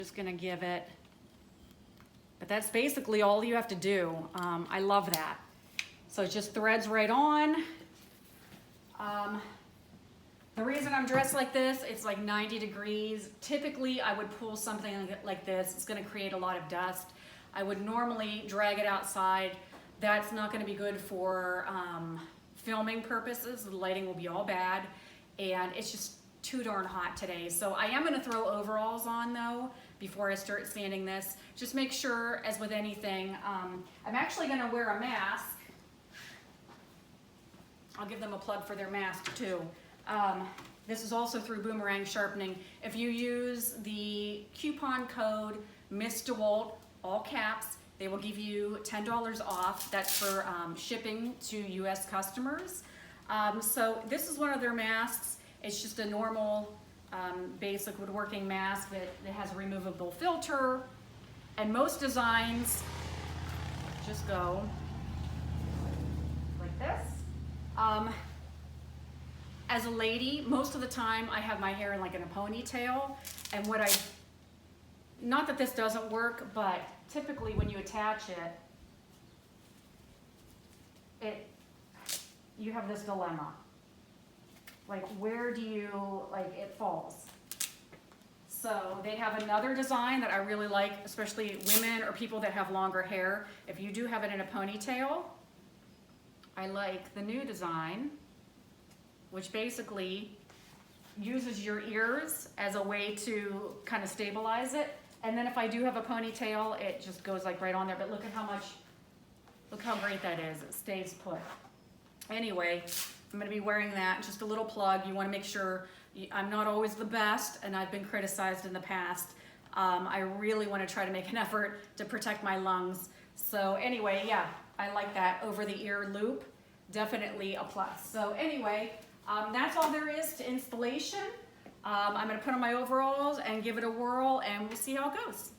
Just gonna give it, but that's basically all you have to do. I love that. So it just threads right on. The reason I'm dressed like this, it's like 90 degrees. Typically, I would pull something like this. It's gonna create a lot of dust. I would normally drag it outside. That's not gonna be good for filming purposes. The lighting will be all bad, and it's just too darn hot today. So I am gonna throw overalls on though before I start sanding this. Just make sure, as with anything, I'm actually gonna wear a mask. I'll give them a plug for their mask too. This is also through Boomerang Sharpening. If you use the coupon code MISDEWALT, all caps, they will give you $10 off. That's for shipping to US customers. So this is one of their masks. It's just a normal basic woodworking mask that has a removable filter. And most designs just go like this. As a lady, most of the time I have my hair in like in a ponytail, and not that this doesn't work, but typically when you attach it, you have this dilemma. Like, where do you, like, it falls. So they have another design that I really like, especially women or people that have longer hair. If you do have it in a ponytail, I like the new design, which basically uses your ears as a way to kind of stabilize it. And then if I do have a ponytail, it just goes like right on there. But look how great that is. It stays put. Anyway, I'm gonna be wearing that. Just a little plug. You wanna make sure, I'm not always the best, and I've been criticized in the past. I really wanna try to make an effort to protect my lungs. So anyway, yeah, I like that over the ear loop. Definitely a plus. So anyway, that's all there is to installation. I'm gonna put on my overalls and give it a whirl, and we'll see how it goes.